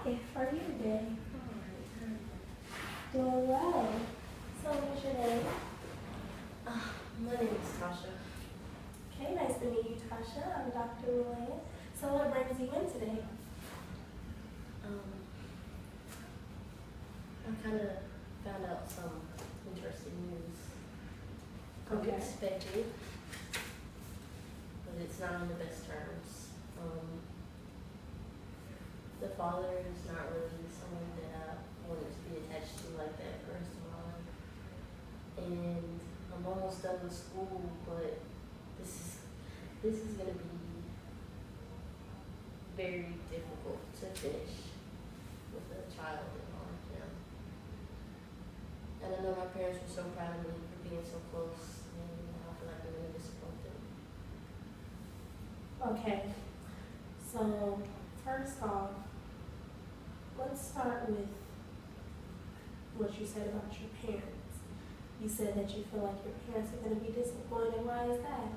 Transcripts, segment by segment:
How are you today? Doing well. So what's your name? My name is Tasha. Okay, nice to meet you, Tasha. I'm Dr. Luann. So what brings you in today? I kind of found out some interesting news. Okay. Unexpected, but it's not on the best terms. The father is not really someone that I wanted to be attached to like that for the rest of my life. And I'm almost done with school, but this is gonna be very difficult to finish with a child and all of them. And I know my parents were so proud of me for being so close, and I feel like I'm gonna disappoint them. Okay. So first off, let's start with what you said about your parents. You said that you feel like your parents are going to be disappointed. Why is that?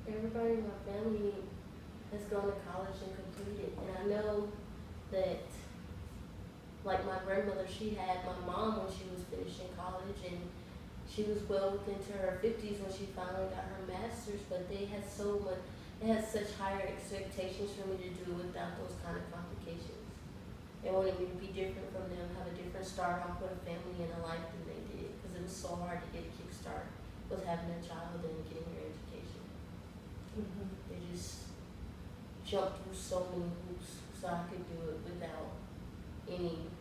Everybody in my family has gone to college and completed, and I know that, like my grandmother, she had my mom when she was finishing college, and she was well into her 50s when she finally got her master's, but they had such higher expectations for me to do without those kind of complications. They wanted me to be different from them, have a different start off with a family and a life than they did, because it was so hard to get a kickstart with having a child and getting your education. Mm-hmm. They just jumped through so many hoops so I could do it without any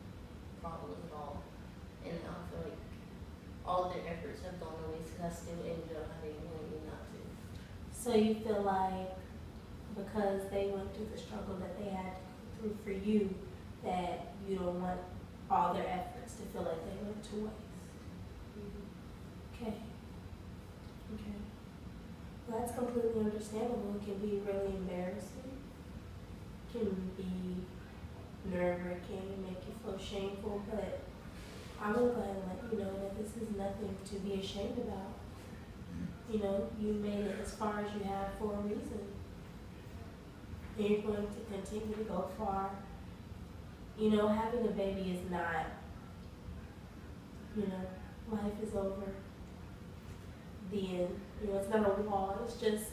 problems at all. And I feel like all their efforts have gone to waste because I still ended up having wanted me not to. So you feel like because they went through the struggle that they had to go through for you, that you don't want all their efforts to feel like they went to waste. Mm-hmm. Okay. Okay. Well, that's completely understandable. It can be really embarrassing. It can be nerve-wracking, make you feel shameful, but I'm going to go ahead and let you know that this is nothing to be ashamed about. You know, you made it as far as you have for a reason. And you're going to continue to go far. You know, having a baby is not, you know, life is over. The end. You know, it's not a wall. It's just,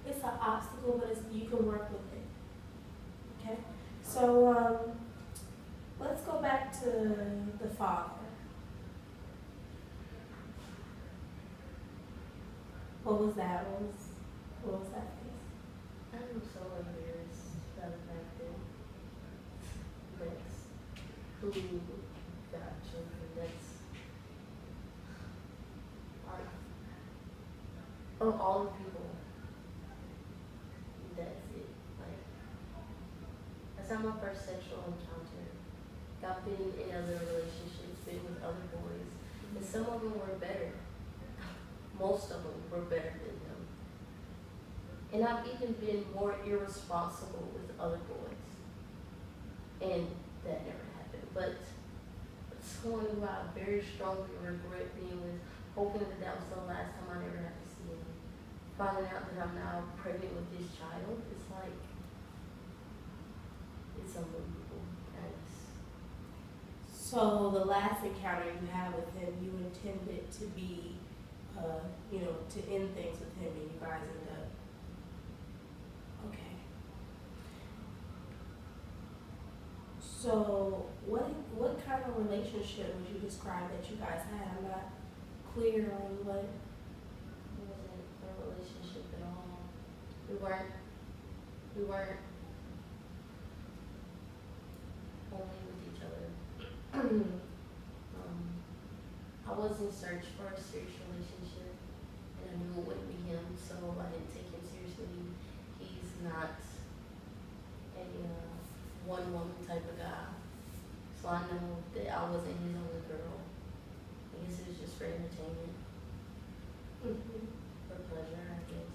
it's an obstacle, but you can work with it. Okay? So, let's go back to the father. What was that? What was that face? I'm so embarrassed by the fact that that's who got children. That's like, of all the people, that's it. Like, that's not my first sexual encounter. I've been in other relationships, been with other boys, and some of them were better. Most of them were better than him. And I've even been more irresponsible with other boys. And that never happened. But someone who I very strongly regret being with, hoping that that was the last time I ever have to see him. Finding out that I'm now pregnant with this child, it's like, it's unbelievable. And So the last encounter you had with him, you intended to be, you know, to end things with him, and you guys ended up. Okay. So what kind of relationship would you describe that you guys had? I'm not clear on what. it wasn't a relationship at all. We weren't only with each other. I was in search for a serious relationship, and I knew it wouldn't be him, so I didn't take him seriously. He's not a one-woman type of guy, so I knew that I wasn't his only girl. I guess it was just for entertainment, for pleasure, I guess.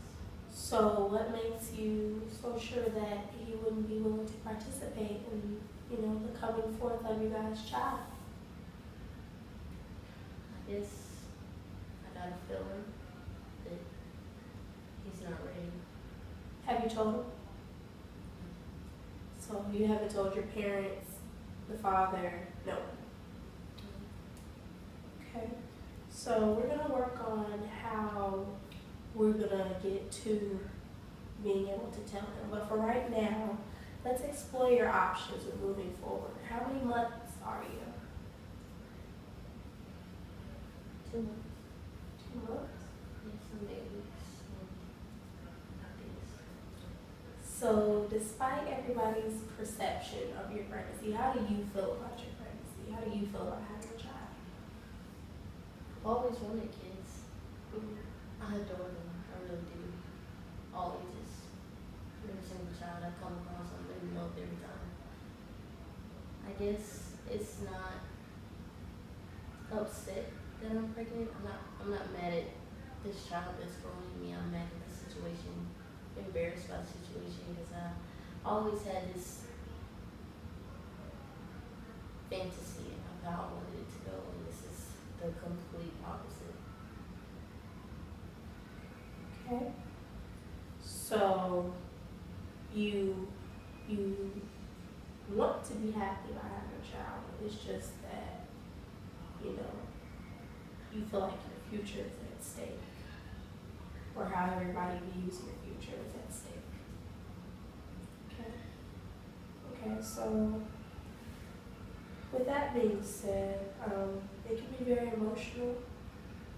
So what makes you so sure that he wouldn't be willing to participate in, you know, the coming forth of your guys' child? I guess I got a feeling that he's not ready. Have you told him? So you haven't told your parents, the father, no one. Okay. So we're gonna work on how we're gonna get to being able to tell them. But for right now, let's explore your options with moving forward. How many months are you? 2 months. 2 months. Yes, some babies. So despite everybody's perception of your pregnancy, how do you feel about your pregnancy? How do you feel about having a child? I've always wanted kids. I adore them. I really do. All ages. Every single child I come across, I'm in love every time. I guess it's not upset that I'm pregnant. I'm not mad at this child that's growing in me. I'm mad at the situation, embarrassed by the situation, because I always had this fantasy of how I wanted it to go, and this is the complete opposite. Okay. So you want to be happy about having a child. It's just that, you feel like your future is at stake. Or how everybody views your future is at stake. Okay. Okay, so with that being said, it can be very emotional.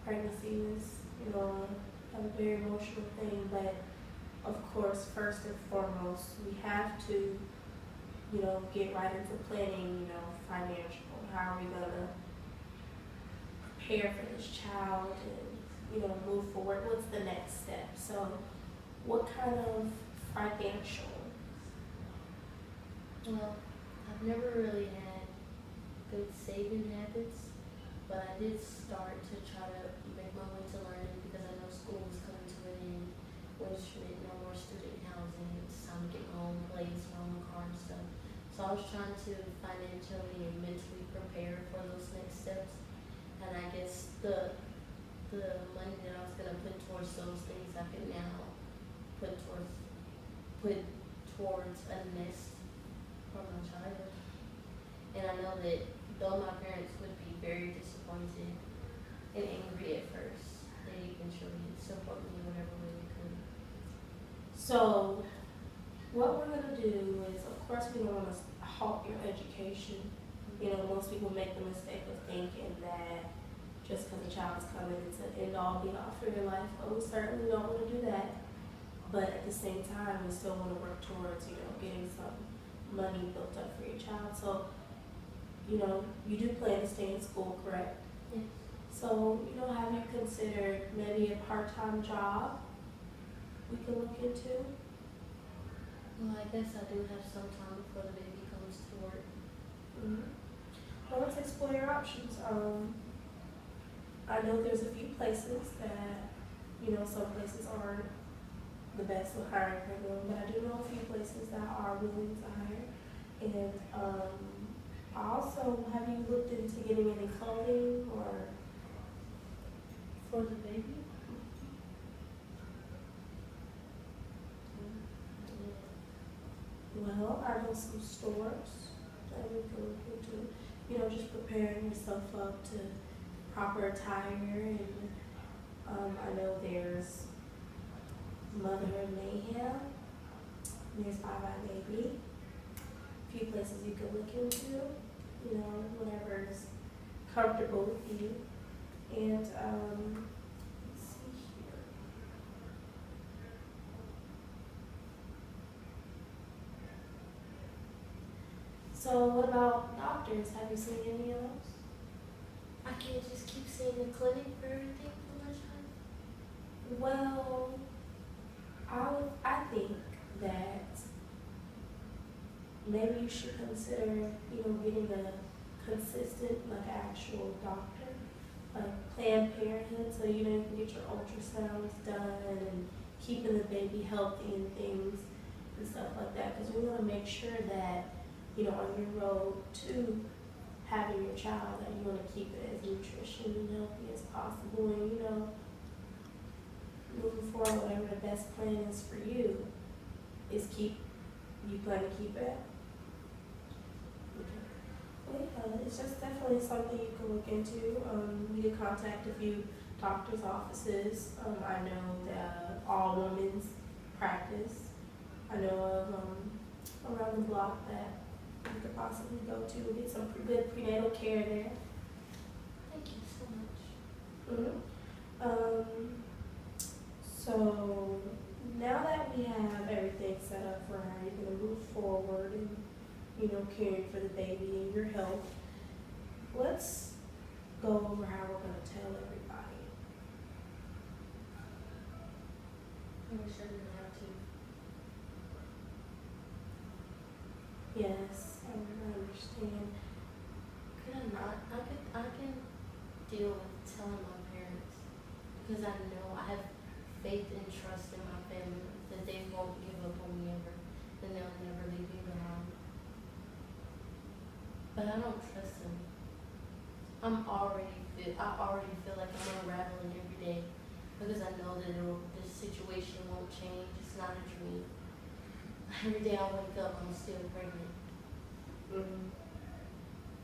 Pregnancy is, a very emotional thing, but of course, first and foremost, we have to, get right into planning, financial. How are we gonna prepare for this child and, move forward? What's the next step? So what kind of financial? Well, I've never really had good saving habits, but I did start to try to make my way to learning, because I know school was coming to an end, which meant no more student housing. It's time to get my own place, my own car and stuff. So I was trying to financially and mentally prepare for those next steps. And I guess the money that I was gonna put towards those things, I can now put towards a nest for my child. And I know that though my parents would be very disappointed and angry at first, they eventually support me in whatever way they could. So what we're gonna do is, of course, we don't want to halt your education. Most people make the mistake of thinking that just because a child is coming, it's an end-all be-all for your life. But we certainly don't want to do that. But at the same time, we still want to work towards, getting some money built up for your child. So, you do plan to stay in school, correct? Yes. So, have you considered maybe a part-time job we can look into? Well, I guess I do have some time before the baby comes to work. Mm-hmm. Well, let's explore your options. I know there's a few places that, some places aren't the best with hiring everyone, but I do know a few places that are willing to hire. And also, have you looked into getting any clothing or? For the baby? Well, I know some stores that we can look into, just preparing yourself up to proper attire. And I know there's Mother Mayhem, there's Bye Bye Baby, a few places you can look into, whatever is comfortable with you. And let's see here. So what about doctors? Have you seen any of those? I can't just keep seeing the clinic for everything for my child. Well, I think that maybe you should consider, getting a consistent, actual doctor, like Planned Parenthood, so you can get your ultrasounds done and keeping the baby healthy and things and stuff like that. Because we want to make sure that, on your road to having your child, that you want to keep it as nutritious and healthy as possible. And, moving forward, whatever the best plan is for you, you plan to keep it it's just definitely something you can look into. You can contact a few doctor's offices. I know that all women's practice. I know of around the block that you could possibly go to and get some good prenatal care there. Thank you so much. So now that we have everything set up for how you're gonna move forward and, you know, caring for the baby and your health, let's go over how we're gonna tell everybody. I wish I didn't have to. Yes, I understand. Could I not? I can deal with telling my parents because I know I have faith and trust in my family that they won't give up on me ever, and they'll never leave me behind. But I don't trust them. I already feel like I'm unraveling every day because I know that this situation won't change. It's not a dream. Every day I wake up, I'm still pregnant.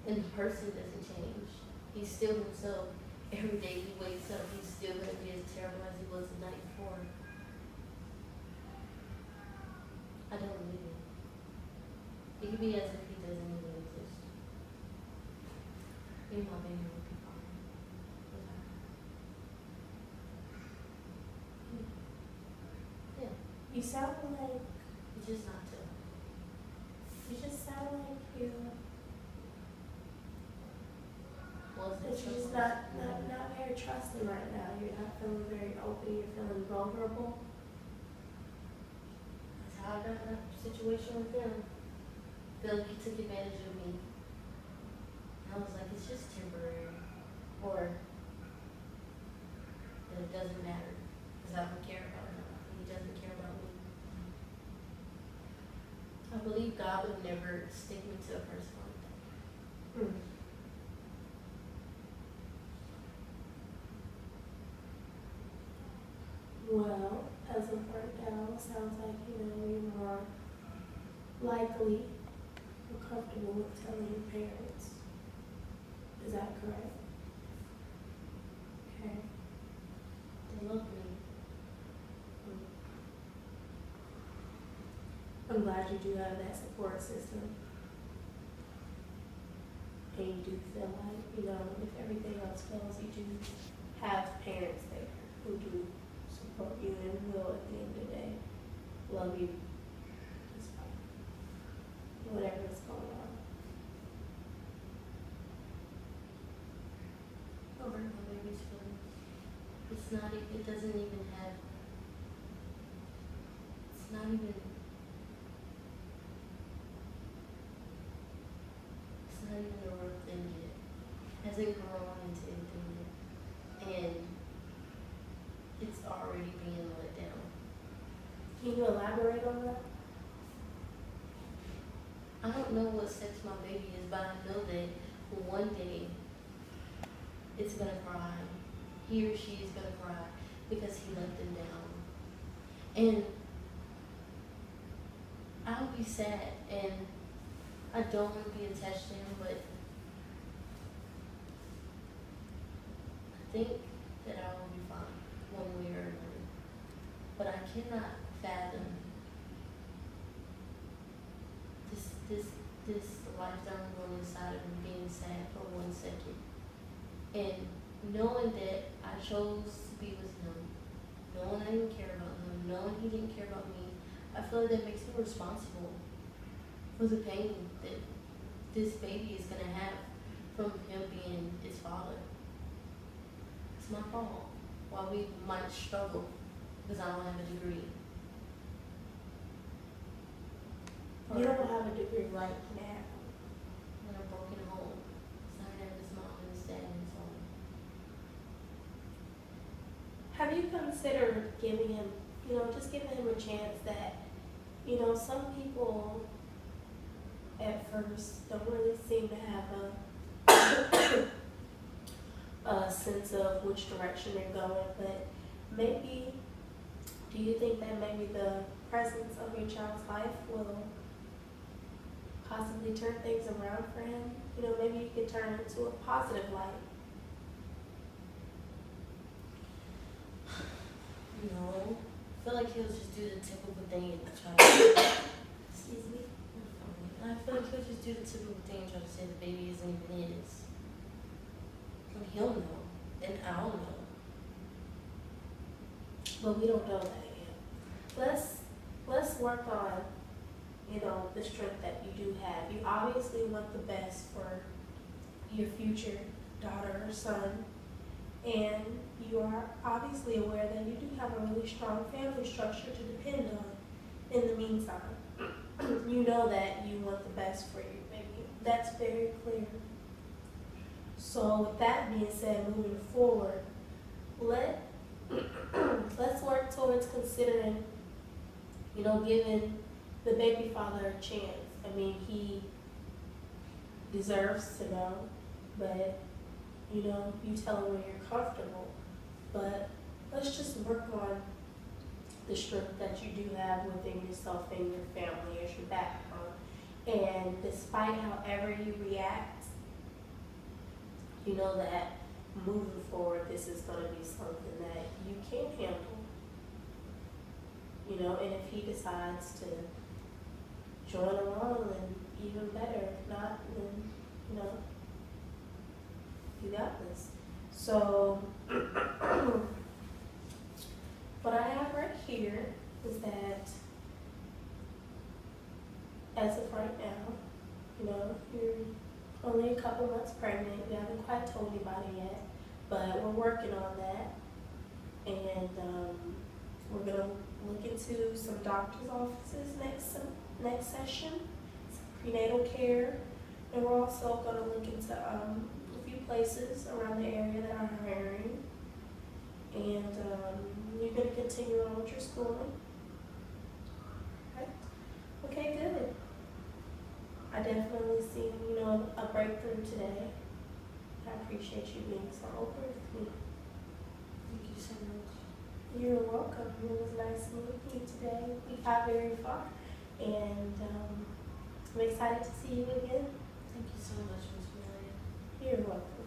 And the person doesn't change. He's still himself. Every day he wakes up, he's still going to be as terrible as he was the night before. I don't believe it. It could be as if he doesn't even exist. Maybe my baby will be fine. Yeah. You sound like, It's just not to. you just sound like you, Was that you're just not very trusting right now. You're not feeling very open, you're feeling vulnerable. That's how I got in that situation with them. Feel like he took advantage of me. I was like, it's just temporary. Or that it doesn't matter because I don't care about him. He doesn't care about me. I believe God would never stick me to a person like that. Well, as of right now, it sounds like, you know, you're more likely or comfortable with telling your parents. Is that correct? Okay. They love me. I'm glad you do have that support system. And you do feel like, you know, if everything else fails, you do have parents there who do support you and will, at the end of the day, love you despite whatever is going on. Over my baby's feelings. It doesn't even have, it's not even a real thing yet. Hasn't grown into anything yet. And it's already being let down. Can you elaborate on that? I don't know what sex my baby is, but I know that one day it's gonna cry. He or she is gonna cry because he let them down. And I'll be sad, and I don't want to be attached to him, but I think that I will be fine one way or another. But I cannot fathom this life that I'm going inside of me being sad for 1 second. And knowing that I chose to be with him, knowing I didn't care about him, knowing he didn't care about me, I feel like that makes me responsible for the pain that this baby is going to have from him being his father. It's my fault. While we might struggle because I don't have a degree. You don't have a degree right now. In a broken home. So I have his mom and his dad in his home. Have you considered giving him, you know, just giving him a chance that, you know, some people at first don't really seem to have a sense of which direction they're going, but maybe, do you think that maybe the presence of your child's life will possibly turn things around for him. You know, maybe you could turn it to a positive light. No. I feel like he'll just do the typical thing and try to. Excuse me. I feel like he'll just do the typical thing and try to say the baby isn't even his. And he'll know. And I'll know. But we don't know that yet. Let's work on, you know, the strength that you do have. You obviously want the best for your future daughter or son. And you are obviously aware that you do have a really strong family structure to depend on in the meantime. You know that you want the best for your baby. That's very clear. So with that being said, moving forward, let's work towards considering, you know, giving the baby father a chance. I mean, he deserves to know, but you know, you tell him when you're comfortable. But let's just work on the strength that you do have within yourself and your family as your backbone. And despite however you react, you know that moving forward, this is going to be something that you can handle. You know, and if he decides to join along, then even better. If not, then, you know, you got this. So, what I have right here is that as of right now, you know, you're only a couple months pregnant. We haven't quite told anybody yet, but we're working on that. And we're gonna look into some doctor's offices next session, some prenatal care, and we're also gonna look into a few places around the area that are hiring. And you're gonna continue on with your schooling. Okay, good. I definitely see, you know, a breakthrough today. I appreciate you being so open with me. Thank you so much. You're welcome. It was nice meeting you today. We got very far, and I'm excited to see you again. Thank you so much, Ms. Maria. You're welcome.